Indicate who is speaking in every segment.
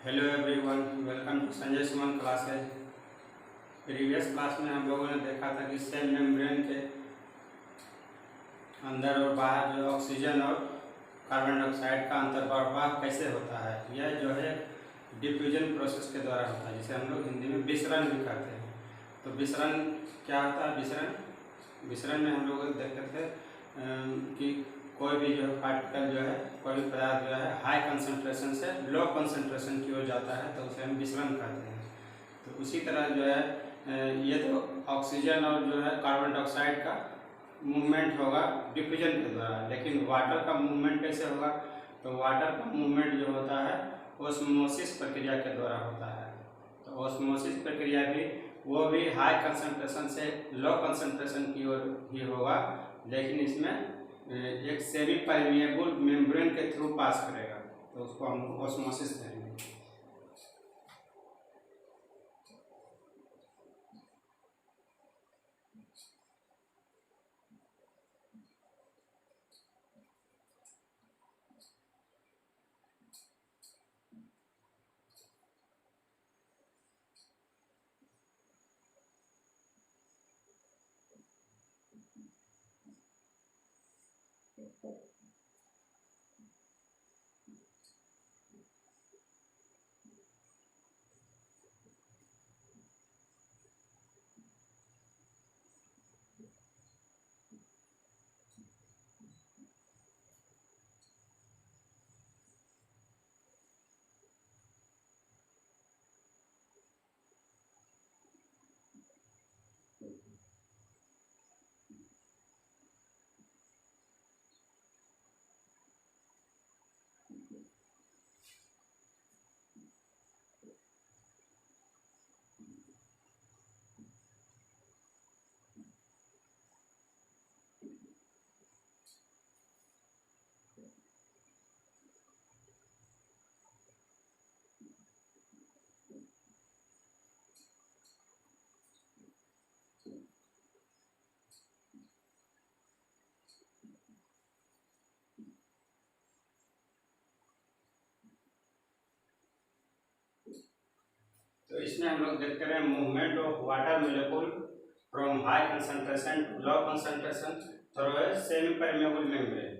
Speaker 1: Hello everyone, welcome to Sanjay Suman classes. Previous class में हम लोगों ने देखा था कि सेल मेम्ब्रेन के अंदर और बाहर जो ऑक्सीजन और कार्बन डाइऑक्साइड का अंतर्प्रवाह कैसे होता है। यह जो है डिफ्यूजन प्रोसेस के द्वारा होता है, जिसे हम लोग हिंदी में विसरण भी कहते हैं। तो विसरण क्या होता है? विसरण में हम लोग देखते थे कि कोई भी जो है पार्टिकल जो है, कोई भी पदार्थ जो है हाई कंसंट्रेशन से लो कंसंट्रेशन की ओर जाता है, तो उसे हम विसरण कहते हैं। तो उसी तरह जो है ये तो ऑक्सीजन और जो है कार्बन डाइऑक्साइड का मूवमेंट होगा डिफ्यूजन के द्वारा, लेकिन वाटर का मूवमेंट कैसे होगा? तो वाटर का मूवमेंट जो होता है ओस्मोसिस प्रक्रिया के द्वारा होता है। तो ओस्मोसिस प्रक्रिया भी वो भी हाई कंसंट्रेशन से लो कंसंट्रेशन की ओर ही होगा, लेकिन इसमें एक सेमी परमिएबल मेम्ब्रेन के थ्रू पास करेगा, तो उसको हम ओस्मोसिस कहेंगे। तो इसमें हम लोग देखते रहे movement of water molecule from high concentration to low concentration through a semi permeable membrane.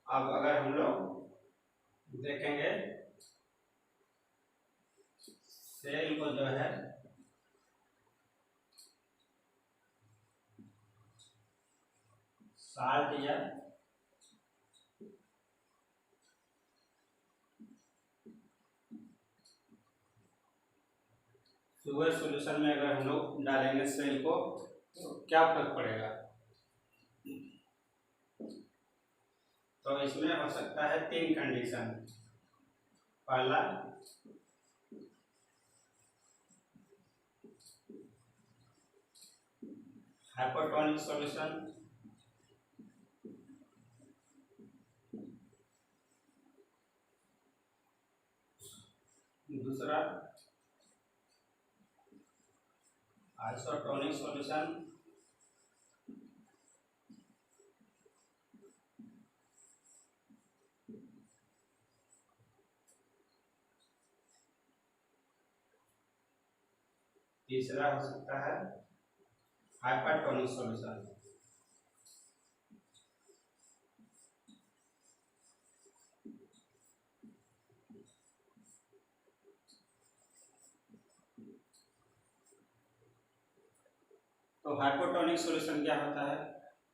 Speaker 1: अब अगर हम लोग देखेंगे सेल को जो है साल्ट या शुगर सॉल्यूशन में अगर हम लोग डालेंगे सेल को, तो क्या फर्क पड़ेगा? तो इसमें हो सकता है 3 कंडीशन। पहला, हाइपोटोनिक सॉल्यूशन। दूसरा, आइसोटोनिक सॉल्यूशन। तीसरा हो सकता है हाइपरटोनिक सॉल्यूशन। तो हाइपोटोनिक सॉल्यूशन क्या होता है?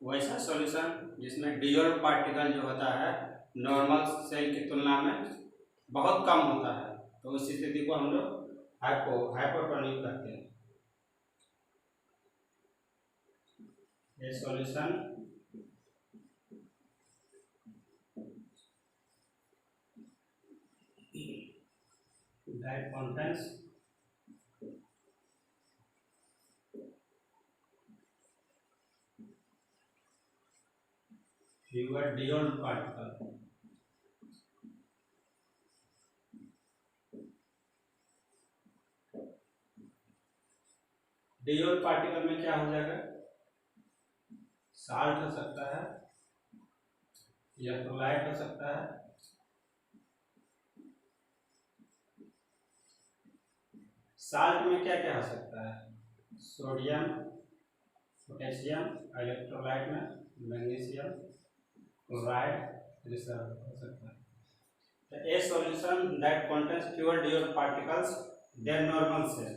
Speaker 1: वैसा सॉल्यूशन जिसमें डिसॉल्व पार्टिकल जो होता है नॉर्मल सेल की तुलना में बहुत कम होता है, तो उस स्थिति को हम लोग हाइपोटोनिक कहते हैं। ये solution that contains fewer dissolved particles. Deol particle में क्या हो जाएगा, साल्ट हो सकता है, इलेक्ट्रोलाइट हो सकता है, साल्ट में क्या क्या हो सकता है, सोडियम, पोटेशियम, इलेक्ट्रोलाइट में मैग्नीशियम, क्लोराइड, हो सकता है। A solution that contains fewer diol particles than normal cell.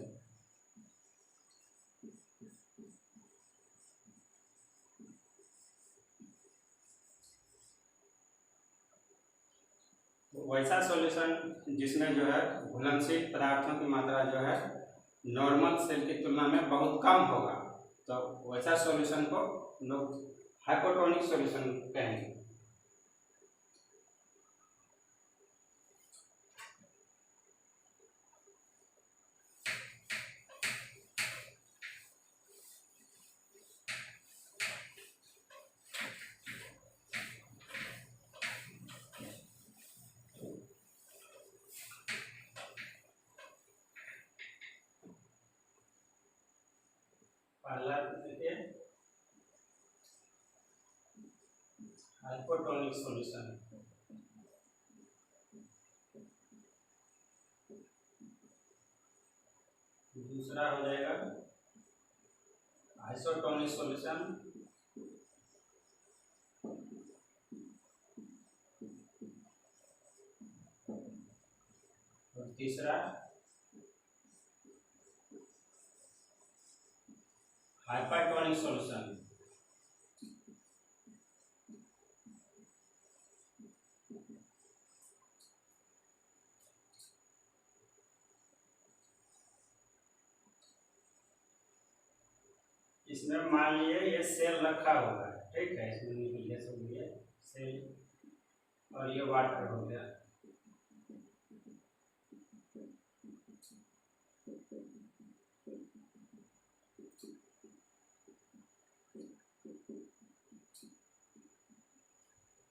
Speaker 1: वैसा सॉल्यूशन जिसमें जो है घुलनशील पदार्थों की मात्रा जो है नॉर्मल सेल की तुलना में बहुत कम होगा, तो वैसा सॉल्यूशन को लोग हाइपोटोनिक सॉल्यूशन कहेंगे। पहला देखिए हाइपोटोनिक सॉल्यूशन, दूसरा हो जाएगा आइसोटोनिक सॉल्यूशन, और तीसरा हाइपरटोनिक सॉल्यूशन। इसमें मान लिए ये सेल रखा हुआ है, ठीक है, इसमें न्यूक्लियस हो गया सेल और ये वाटर हो गया।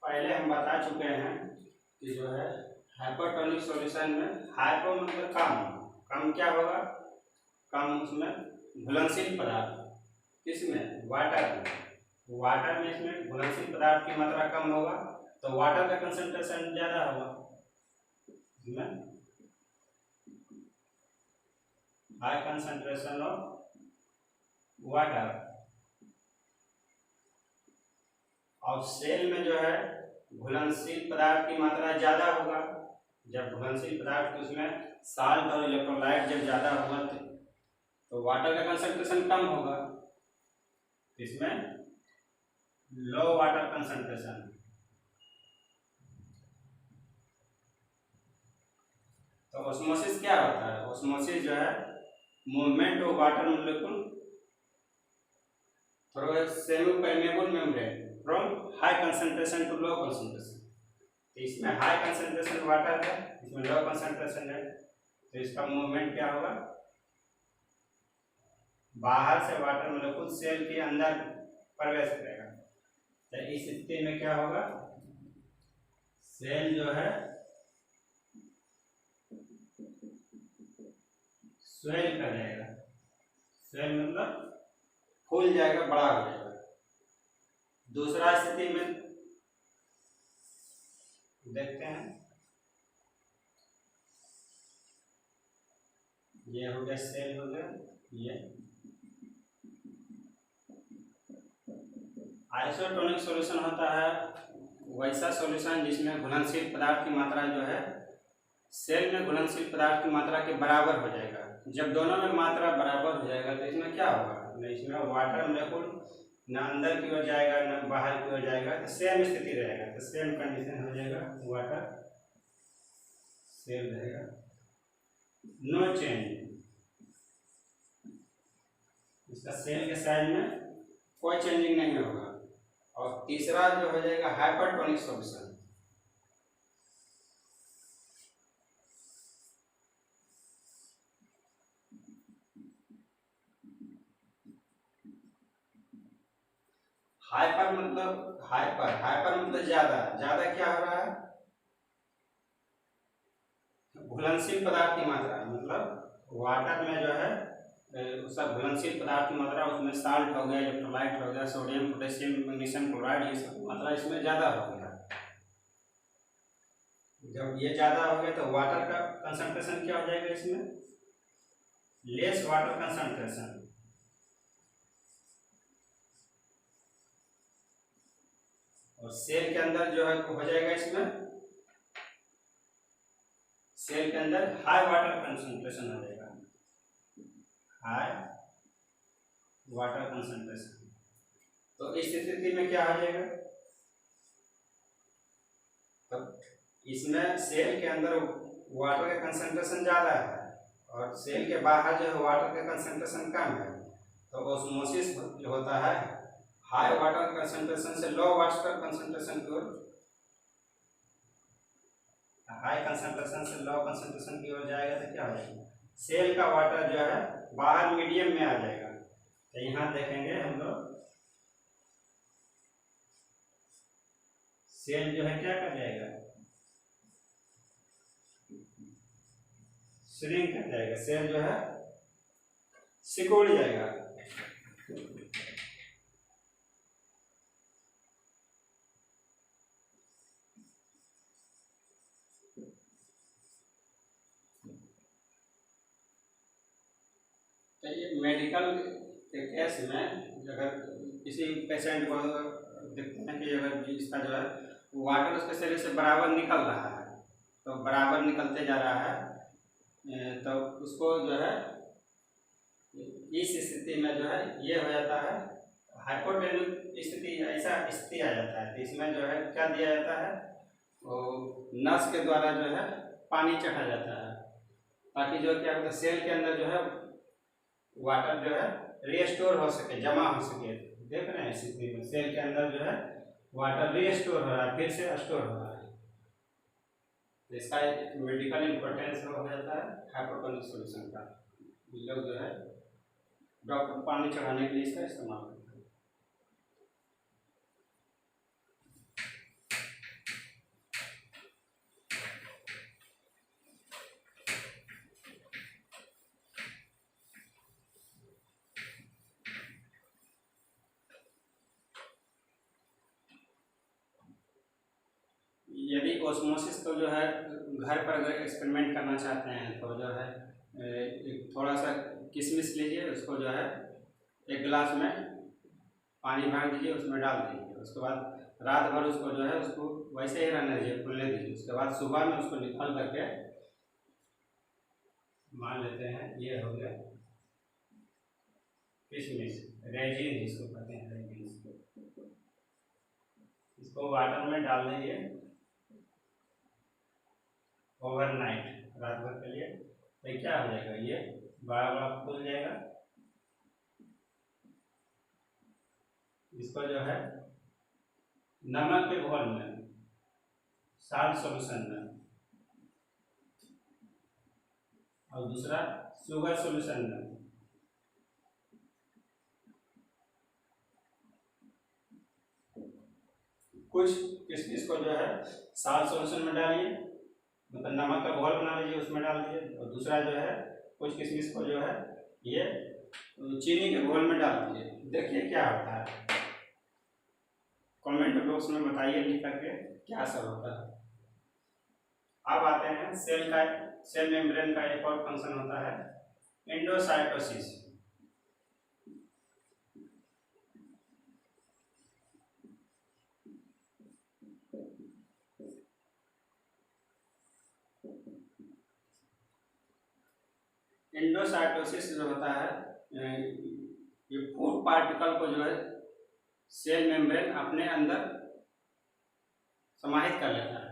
Speaker 1: पहले हम बता चुके हैं कि जो है हाइपरटोनिक सॉल्यूशन में हाइपो मतलब कम, कम क्या होगा, कम उसमें घुलनशील पदार्थ, किसमें, वाटर में, वाटर में इसमें घुलनशील पदार्थ की मात्रा कम होगा तो वाटर का कंसंट्रेशन ज्यादा होगा, इसमें हाई कंसंट्रेशन ऑफ वाटर। और सेल में जो है घुलनशील पदार्थ की मात्रा ज्यादा होगा, जब घुलनशील पदार्थ उसमें साल्ट और इलेक्ट्रोलाइट जब ज्यादा होगा तो वाटर का कंसंट्रेशन कम होगा, इसमें लो वाटर कंसंट्रेशन। तो ऑस्मोसिस क्या होता है, ऑस्मोसिस जो है movement of water molecule through a semi permeable membrane from high concentration to low concentration. तो इसमें हाई कंसंट्रेशन वाटर है, इसमें लो कंसंट्रेशन है, तो इसका मूवमेंट क्या होगा, बाहर से वाटर मॉलिक्यूल सेल के अंदर प्रवेश करेगा। तो इस स्थिति में क्या होगा, सेल जो है स्वेल कर जाएगा, स्वेल मतलब फूल जाएगा, बड़ा हो जाएगा। दूसरा स्थिति में देखते हैं, ये हो गया सेल हो गया, ये आइसोटोनिक सॉल्यूशन होता है वैसा सॉल्यूशन जिसमें घुलनशील पदार्थ की मात्रा जो है सेल में घुलनशील पदार्थ की मात्रा के बराबर हो जाएगा। जब दोनों में मात्रा बराबर हो जाएगा तो इसमें क्या होगा, इसमें वाटर मॉलिक्यूल न अंदर की ओर जाएगा न बाहर की ओर जाएगा, तो सेम स्थिति रहेगा, तो सेम कंडीशन हो जाएगा, वाटर सेम रहेगा, नो चेंज, इसका सेल के साइज में कोई चेंजिंग नहीं होगा। और तीसरा जो हो जाएगा हाइपरटोनिक सॉल्यूशन, हाइपर मतलब हाइपर मतलब ज्यादा, ज्यादा क्या हो रहा है, घुलनशील पदार्थ की मात्रा, मतलब वाटर में जो है उसका घुलनशील पदार्थ की मात्रा, उसमें साल्ट हो गया, इलेक्ट्रोलाइट हो गया, सोडियम, पोटेशियम, मैग्नीशियम क्लोराइड, ये सब मात्रा इसमें ज़्यादा हो गया। जब ये ज़्यादा हो गया तो वाटर का कंसंट्रेशन क्या हो जाएगा इसमें, लेस वाटर कंसंट्रेशन। और सेल के अंदर जो है हो जाएगा इसमें, सेल के अंदर हाई वाटर कंसंट्रेशन हो जाएगा, हाई वाटर कंसंट्रेशन। तो इस स्थिति में क्या हो जाएगा, तो इसमें सेल के अंदर वाटर का कंसंट्रेशन ज़्यादा है और सेल के बाहर जो है वाटर का कंसंट्रेशन कम है, तो ऑस्मोसिस जो होता है हाई वाटर कंसंट्रेशन से लो वाटर कंसंट्रेशन की ओर, हाई कंसंट्रेशन से लो कंसंट्रेशन की ओर जाएगा तो क्या हो जाएगा, सेल का वाटर जो है बाहर मीडियम में आ जाएगा। तो यहाँ देखेंगे हम लोग, सेल जो है क्या कर जाएगा, श्रिंक कर जाएगा, सेल जो है सिकुड़ जाएगा। तो ये मेडिकल के केस में अगर किसी पेशेंट को देखते हैं कि अगर इसका जो है वाटर उसके शरीर से बराबर निकल रहा है, तो बराबर निकलते जा रहा है, तो उसको जो है इस स्थिति में जो है ये हो जाता है हाइपोटेनिक स्थिति, ऐसा स्थिति आ जाता है। तो इसमें जो है क्या दिया जाता है, वो नस के द्वारा जो है पानी चढ़ा जाता है, ताकि जो क्या होता है सेल के अंदर जो है वाटर जो है रिस्टोर हो सके, जमा हो सके। देख रहे हैं इस स्थिति में सेल के अंदर जो है वाटर रिस्टोर हो रहा है, फिर से स्टोर हो रहा है। तो इसका एक मेडिकल इम्पोर्टेंस हो जाता है हाइपोटोनिक सॉल्यूशन का। लोग जो है डॉक्टर पानी चढ़ाने के लिए इसका इस्तेमाल करते हैं। यदि ऑस्मोसिस को जो है घर पर अगर एक्सपेरिमेंट करना चाहते हैं तो जो है थोड़ा सा किशमिश लीजिए, उसको जो है एक गिलास में पानी भर दीजिए, उसमें डाल दीजिए, उसके बाद रात भर उसको जो है उसको वैसे ही रहने दीजिए, फूलने दीजिए। उसके बाद सुबह में उसको निकाल करके, मान लेते हैं ये हो गया किशमिश, रेजिन जिसको कहते हैं, रेजिन, इसको वाटर में डाल दीजिए ओवरनाइट, रात भर के लिए। तो क्या हो जाएगा, ये बड़ा बड़ा फूल जाएगा। इसको जो है नमक के घोल में, साल्ट सॉल्यूशन में, और दूसरा शुगर सॉल्यूशन में, कुछ किशमिश को जो है साल्ट सॉल्यूशन में डालिए, मतलब नमक का घोल बना लीजिए, उसमें डाल दीजिए। और दूसरा जो है कुछ किशमिश को जो है ये चीनी के घोल में डाल दीजिए। देखिए क्या होता है, कमेंट बॉक्स में बताइए लिख करके क्या असर होता है। अब आते हैं सेल मेम्ब्रेन का एक और फंक्शन होता है एंडोसाइटोसिस। एंडोसाइटोसिस जो होता है, ये फूड पार्टिकल को जो है सेल मेम्ब्रेन अपने अंदर समाहित कर लेता है।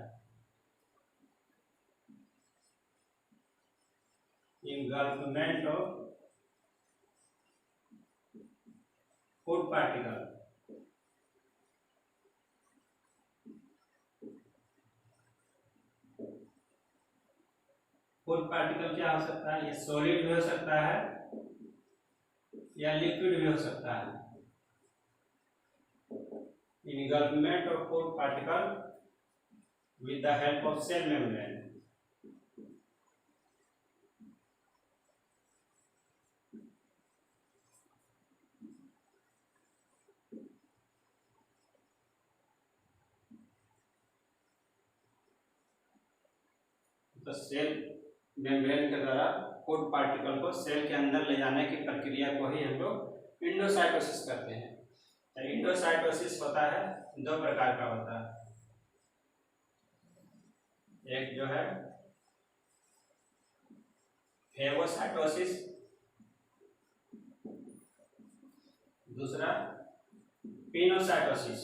Speaker 1: Engulfment of food particle, food particle क्या हो सकता है, ये सॉलिड भी हो सकता है या लिक्विड भी हो सकता है। engulfment of food particle with the help of cell membrane। तो सेल मेम्ब्रेन के द्वारा फूड पार्टिकल को सेल के अंदर ले जाने की प्रक्रिया को ही हम लोग इंडोसाइटोसिस करते हैं। तो इंडोसाइटोसिस होता है, दो प्रकार का होता है। एक जो है फेगोसाइटोसिस, दूसरा पिनोसाइटोसिस।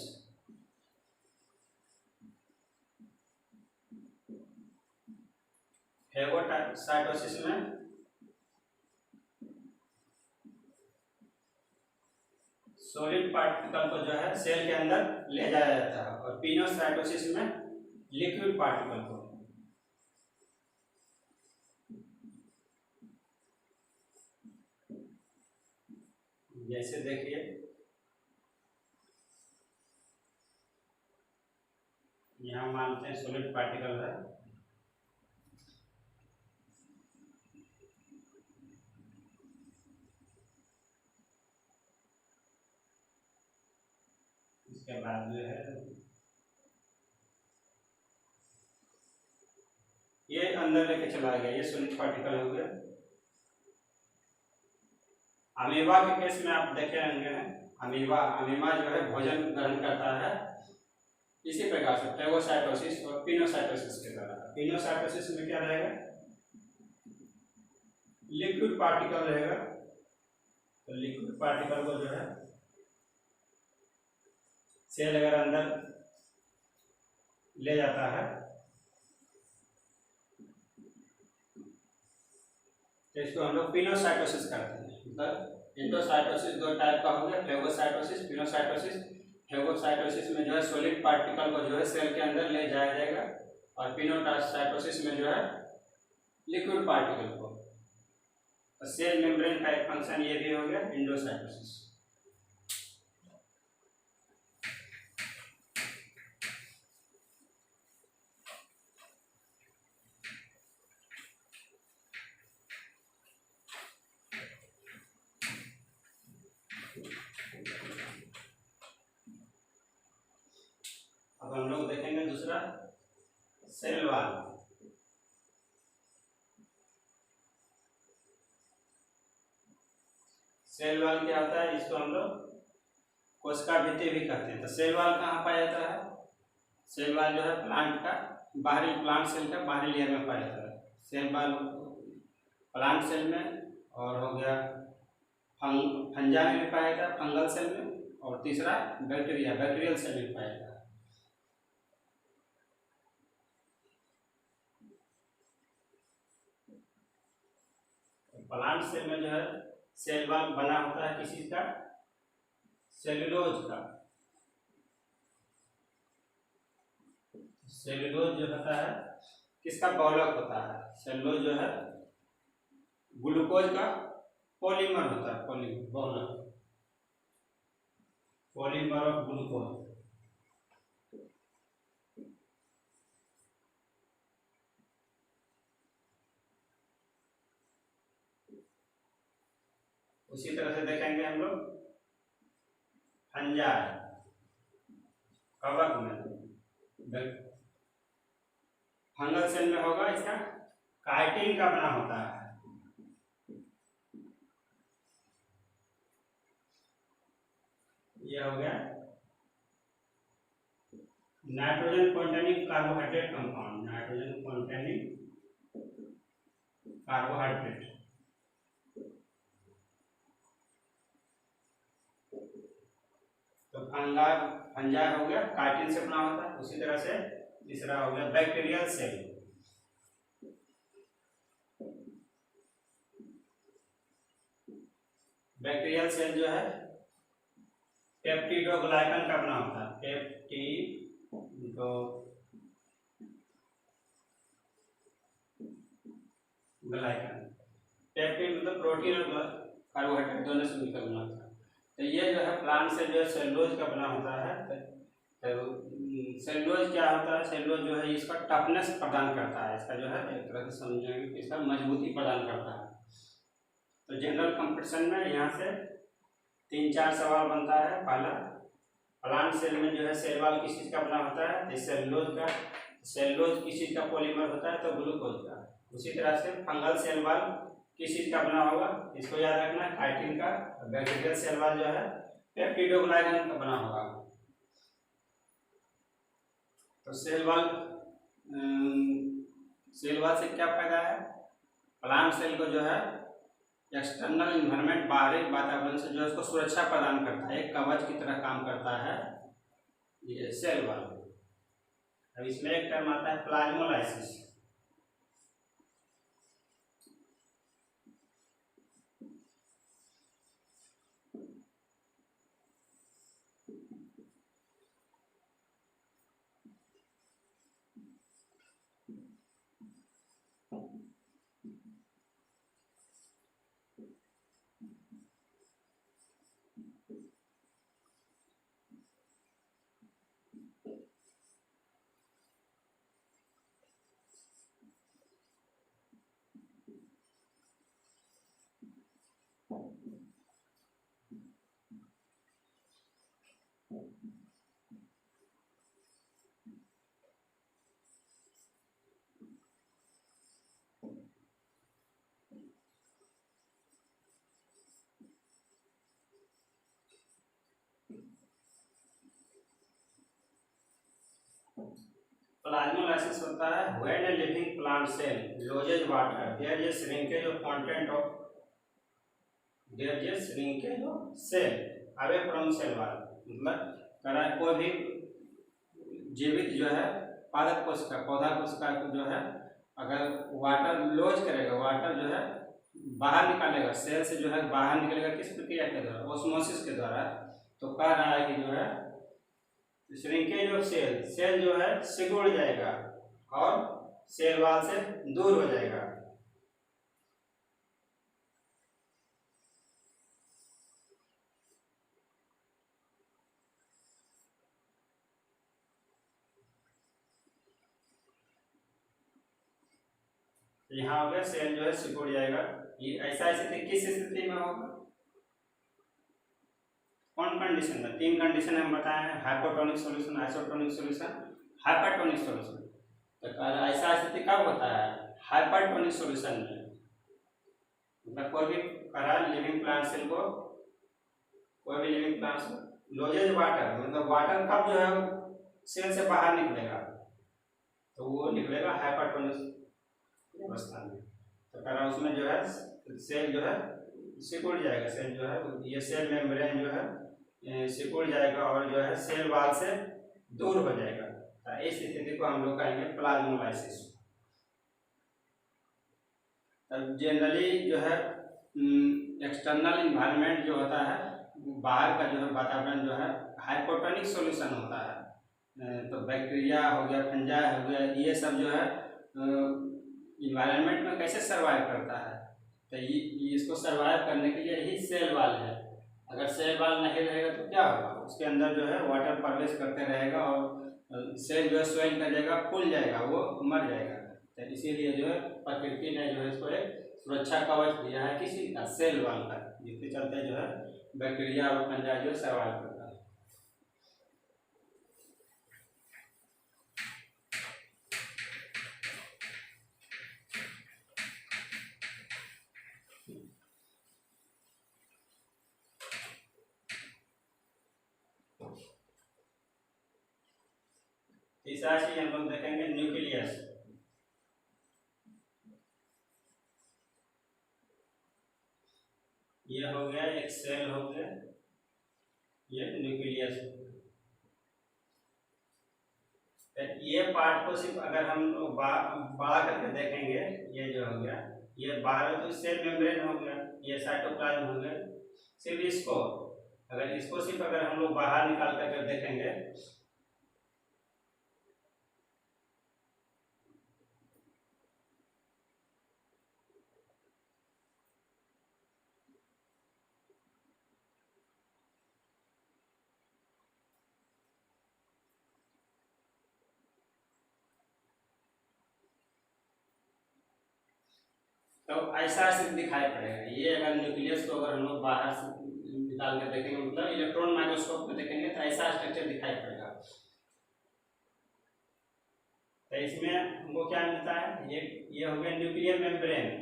Speaker 1: फेगोसाइटोसिस में सॉलिड पार्टिकल को जो है सेल के अंदर ले जाया जाता है, और पिनोसाइटोसिस में लिक्विड पार्टिकल को। जैसे देखिए यहाँ मानते हैं सॉलिड पार्टिकल है, इसके बाद जो है ये अंदर लेके चला गया, ये सॉलिड पार्टिकल हो गया। अमीबा के केस में आप देखे होंगे, अमीबा जो है भोजन ग्रहण करता है इसी प्रकार से फेगोसाइटोसिस और पिनोसाइटोसिस के द्वारा। पिनोसाइटोसिस में क्या रहेगा, लिक्विड पार्टिकल रहेगा। तो लिक्विड पार्टिकल को जो है सेल अगर अंदर ले जाता है तो इसको हम लोग पिनोसाइटोसिस करते हैं। मतलब इंडोसाइटोसिस दो टाइप का हो गया, फेगोसाइटोसिस, पिनोसाइटोसिस। फेगोसाइटोसिस में जो है सॉलिड पार्टिकल को जो है सेल के अंदर ले जाया जाएगा, और पिनोसाइटोसिस में जो है लिक्विड पार्टिकल को। तो सेल मेम्ब्रेन का एक फंक्शन ये भी हो गया इंडोसाइटोसिस। अब हम लोग देखेंगे दूसरा सेल वॉल। सेल वॉल क्या होता है, इसको हम लोग कोशिका भित्ति भी कहते हैं। तो सेल वॉल कहाँ पाया जाता है, सेल वॉल जो है प्लांट का बाहरी, प्लांट सेल का बाहरी लेयर में पाया जाता है। सेल वॉल प्लांट सेल में, और हो गया फंजाई में पाया जाता है, फंगल सेल में, और तीसरा बैक्टीरियल सेल में पाया जाता है। प्लांट सेल में जो है सेल वॉल बना होता है किसी का, सेल्यूलोज का। सेल्यूलोज जो होता है किसका बहुलक होता है, सेल्यूलोज जो है ग्लूकोज का पॉलीमर होता है, पॉलीमर बहुलक, पॉलीमर ऑफ ग्लूकोज। उसी तरह से देखेंगे हम लोग फंजाई, कवक में, फंगल सेल में होगा इसका काइटिन का बना होता है। ये हो गया nitrogen containing carbohydrate compound, nitrogen containing carbohydrate. तो फंजाई हो गया काइटिन से बना होता है। उसी तरह से तीसरा हो गया बैक्टीरियल सेल। बैक्टीरियल सेल जो है पेप्टिडोग्लाइकन का बना होता है, पेप्टिडोग्लाइकन। पेप्टिड मतलब प्रोटीन और कार्बोहाइड्रेट दोनों से मिलकर बना होता है। तो ये जो है प्लांट से जो है सेलुलोज का बना होता है। तो सेलुलोज क्या होता है, सेलुलोज जो है इसका टफनेस प्रदान करता है, इसका जो है एक तरह से समझेंगे कि इसका मजबूती प्रदान करता है। तो जनरल कंपटीशन में यहाँ से 3-4 सवाल बनता है। पहला, प्लांट सेल में जो है सेल वॉल किस चीज़ का बना होता है, तो सेलुलोज का। सेलुलोज किस चीज का पॉलीमर होता है? तो ग्लूकोज का। उसी तरह से फंगल सेल वॉल किस चीज का बना होगा? इसको याद रखना, काइटिन का। बैक्टीरियल सेल वॉल जो है पेप्टिडोग्लाइकन का बना होगा। तो सेल वॉल से क्या फायदा है? प्लांट सेल को जो है एक्सटर्नल इन्वायरमेंट, बाहरी वातावरण से जो है उसको सुरक्षा प्रदान करता है, एक कवच की तरह काम करता है ये सेल वॉल। अब इसमें एक टर्म आता है प्लाज्मोलाइसिस। Plasmolysis होता है when a living plant cell loses water, there is shrinkage of content of cell away from cell wall। मतलब कोई भी जीवित जो है पादप कोशिका, पौधा कोशिका जो है अगर वाटर लॉज करेगा, वाटर जो है बाहर निकालेगा, सेल से जो है बाहर निकलेगा किस प्रक्रिया के द्वारा? ऑस्मोसिस के द्वारा। तो कह रहा है कि जो है श्रिंकेज ऑफ सेल जो है सिकुड़ जाएगा और सेल वॉल से दूर हो जाएगा। यहाँ हो गया सेल जो है सिकुड़ जाएगा। ये ऐसा स्थिति किस स्थिति में होगा? कौन कंडीशन में? तीन कंडीशन हम बताए हैं, hypotonic solution, isotonic solution, hypertonic solution. तो ऐसा स्थिति कब होता है? हाइपरटोनिक सॉल्यूशन में। मतलब कोई भी लिविंग प्लांट सेल को, कोई भी लिविंग प्लांट लॉजेज वाटर, मतलब वाटर कब जो है सेल से बाहर निकलेगा? तो वो निकलेगा हाइपरटोनिक अवस्था में। तो उसमें जो है सेल जो है सिकुड़ जाएगा, सेल जो है ये सेल मेम्ब्रेन जो है सिकुड़ जाएगा और जो है सेल वॉल से दूर हो जाएगा। तो इस स्थिति को हम लोग कहेंगे प्लाज्मोलाइसिस। तब जनरली जो है एक्सटर्नल इन्वायरमेंट जो होता है, बाहर का जो है वातावरण जो है हाइपोटोनिक सॉल्यूशन होता है। तो बैक्टीरिया हो गया, फंजाई हो गया, ये सब जो है इन्वायरमेंट में कैसे सर्वाइव करता है? तो ये इसको सर्वाइव करने के लिए ही सेल वॉल है। अगर सेल वॉल नहीं रहेगा तो क्या होगा? उसके अंदर जो है वाटर प्रवेश करते रहेगा और सेल जो है स्वेल कर जाएगा, फूल जाएगा, वो मर जाएगा। तो इसीलिए जो है प्रकृति ने जो है इसको एक सुरक्षा कवच दिया है किसी का, सेल वॉल का, जिसके चलते जो है बैक्टीरिया और फंजाई जो है सर्वाइव करता है। तीसरा चीज हम लोग देखेंगे न्यूक्लियस। ये हो गया एक सेल, हो गया ये न्यूक्लियस हो गया। ये पार्ट को सिर्फ अगर हम बड़ा करके देखेंगे, ये जो हो गया ये बाहर तो सेल मेम्ब्रेन हो गया, ये साइटोप्लाज्म हो गया। सिर्फ इसको अगर हम लोग बाहर निकाल कर देखेंगे तो ऐसा सिर्फ दिखाई पड़ेगा। ये अगर न्यूक्लियस को अगर हम लोग बाहर से निकाल कर देखेंगे, मतलब इलेक्ट्रॉन माइक्रोस्कोप में देखेंगे, तो ऐसा स्ट्रक्चर दिखाई पड़ेगा। तो इसमें हमको क्या मिलता है, ये हो गया न्यूक्लियर मेम्ब्रेन।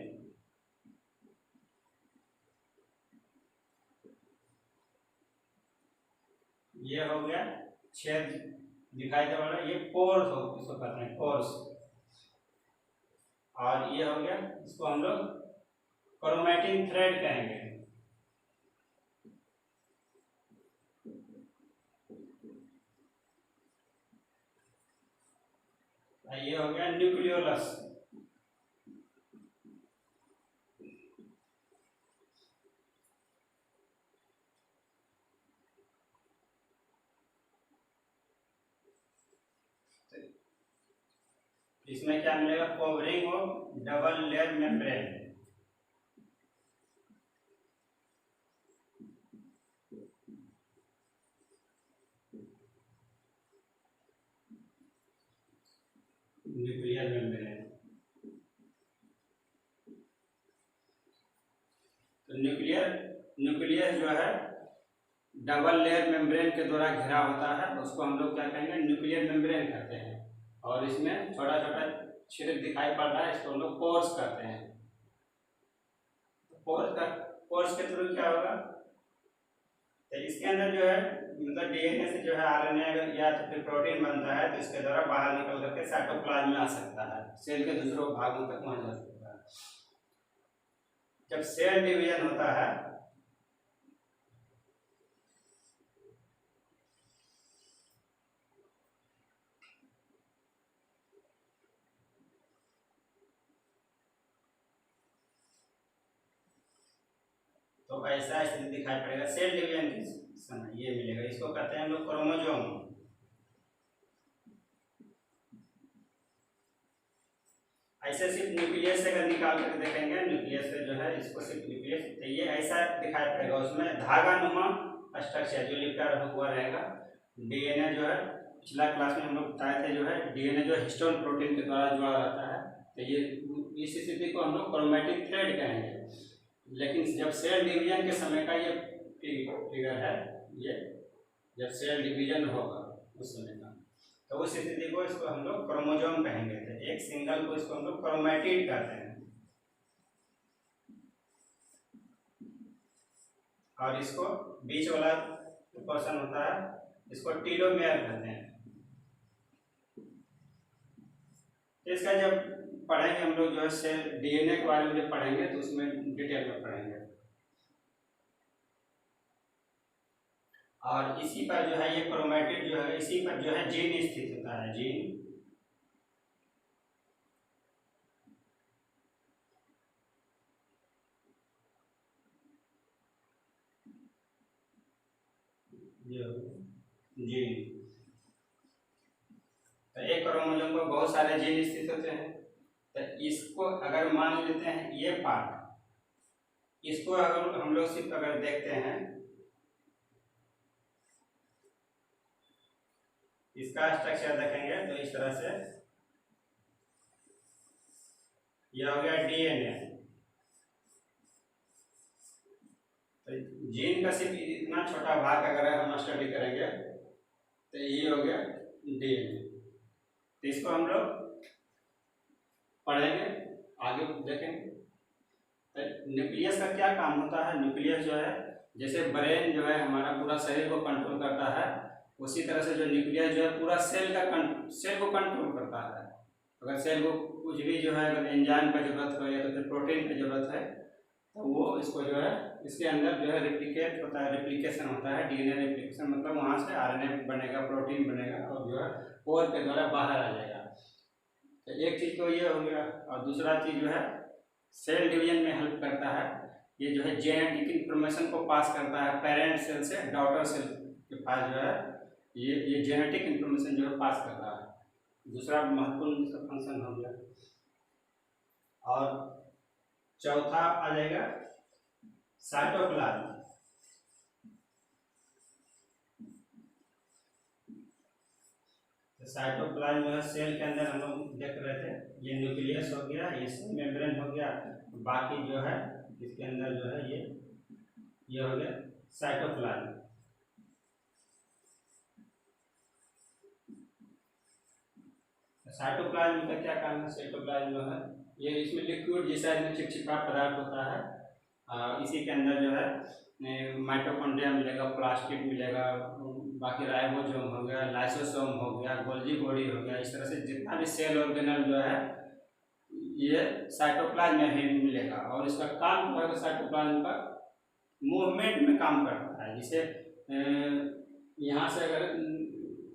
Speaker 1: ये हो गया छेद दिखाई दे वाला, ये पोर्स हो, इसको कहते हैं पोर्स। और ये हो गया, इसको हम लोग क्रोमैटिन थ्रेड कहेंगे। ये हो गया न्यूक्लियोलस। इसमें क्या मिलेगा, covering of double layer membrane. Nuclear membrane, तो न्यूक्लियस जो है डबल लेयर मेम्ब्रेन के द्वारा घिरा होता है, उसको हम लोग क्या कहेंगे, न्यूक्लियर मेम्ब्रेन कहते हैं। और इसमें छोटा छोटा छिद्र दिखाई पड़ रहा है, इसको हम लोग पोर्स कहते हैं। पोर्स के थ्रू क्या होगा, तो इसके अंदर जो है मतलब डीएनए से जो है आरएनए या तो फिर प्रोटीन बनता है, तो इसके द्वारा बाहर निकल करके साइटोप्लाज्म में आ सकता है, सेल के दूसरों भागों तक पहुंच जा सकता है। जब सेल डिवीजन होता है तो ऐसा स्थिति दिखाई पड़ेगा। सेल डिवीजन के समय ये मिलेगा, इसको कहते हैं हम लोग क्रोमोसोम। ऐसे सिर्फ न्यूक्लियस से अगर निकाल कर देखेंगे, न्यूक्लियस से जो है इसको सिर्फ न्यूक्लियस, तो ये ऐसा दिखाई पड़ेगा। उसमें धागा नुमा स्ट्रक्चर जो लिपटा हुआ रहेगा। डीएनए जो है पिछला क्लास में हम लोग बताए थे, जो है डीएनए जो हिस्टोन प्रोटीन के द्वारा जुड़ा रहता है, तो ये इस स्थिति को हम लोग क्रोमैटिक थ्रेड कहेंगे। लेकिन जब सेल डिवीजन के समय का ये फिगर है, ये जब सेल डिवीजन होगा उस समय का, तो उस स्थिति को इसको हम लोग क्रोमोसोम कहेंगे। तो एक सिंगल को इसको हम लोग क्रोमैटिड कहते हैं, और इसको बीच वाला पोर्शन होता है, इसको टीलोमेयर कहते हैं। इसका जब पढ़ेंगे हम लोग जो है सेल डीएनए के बारे में जब पढ़ेंगे, तो उसमें डिटेल में पढ़ेंगे। और इसी पर जो है ये क्रोमैटिड जो है, इसी पर जो है जीन स्थित होता है, जीन। जीन, तो एक क्रोमोसोम को बहुत सारे जीन स्थित होते हैं। तो इसको अगर मान लेते हैं, ये पार्ट, इसको अगर हम लोग सिर्फ अगर देखते हैं, इसका स्ट्रक्चर देखेंगे तो इस तरह से यह हो गया डीएनए। तो जीन का सिर्फ इतना छोटा भाग अगर हम स्टडी करेंगे, तो ये हो गया डीएनए। तो इसको हम लोग पढ़ेंगे, आगे देखेंगे। तो न्यूक्लियस का क्या काम होता है, न्यूक्लियस जो है जैसे ब्रेन जो है हमारा पूरा शरीर को कंट्रोल करता है, उसी तरह से जो न्यूक्लियस जो है पूरा सेल को कंट्रोल करता है। अगर सेल को कुछ भी जो है अगर एंजाइम का जरूरत हो या तो फिर प्रोटीन की जरूरत है, तो वो इसको जो है इसके अंदर जो है रेप्लिकेट होता है, रेप्लिकेशन होता है, डीएनए रेप्लिकेशन, मतलब वहाँ से आरएनए बनेगा, प्रोटीन बनेगा और जो है पोर के द्वारा बाहर आ जाएगा। तो एक चीज़ तो ये हो गया, और दूसरा चीज़ जो है सेल डिवीजन में हेल्प करता है। ये जो है जेनेटिक इंफॉर्मेशन को पास करता है पेरेंट सेल से डॉटर सेल के पास, जो है ये जेनेटिक इंफॉर्मेशन जो है पास कर रहा है। दूसरा महत्वपूर्ण इसका फंक्शन हो गया। और चौथा आ जाएगा साइटोप्लाज्म। साइटोप्लाज्म जो है सेल के अंदर हम लोग देख रहे थे, ये न्यूक्लियस हो गया, ये सेल मेम्ब्रेन हो गया, बाकी जो है इसके अंदर जो है ये हो गया साइटोप्लाज्म। साइटोप्लाज्म का क्या काम है? साइटोप्लाज्म जो है ये इसमें लिक्विड जैसा इसमें चिपचिपा पदार्थ होता है। इसी के अंदर जो है माइटोकॉन्ड्रिया मिलेगा, प्लास्टिड मिलेगा, बाकी राइबोसोम हो गया, लाइसोसोम हो गया, गोल्जी बॉडी हो गया, इस तरह से जितना भी सेल ऑर्गेनल जो है ये साइटोप्लाज्म में ही मिलेगा। और इसका काम जो है साइटोप्लाज्म का मूवमेंट में काम करता है। जैसे यहाँ से अगर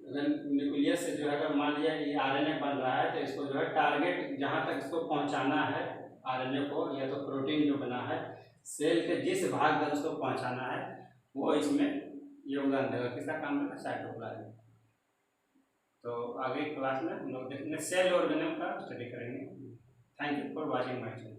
Speaker 1: न्यूक्लियस से जो है अगर मान लिया ये आरएनए बन रहा है तो इसको जो है टारगेट जहाँ तक इसको पहुँचाना है आरएनए को, या तो प्रोटीन जो बना है सेल के जिस भाग तक उसको पहुँचाना है वो इसमें योगदान देगा। किसका काम है? साइटोप्लाज्म। तो आगे क्लास में हम लोग देखेंगे सेल ऑर्गेनल का स्टडी करेंगे। Thank you for watching my channel.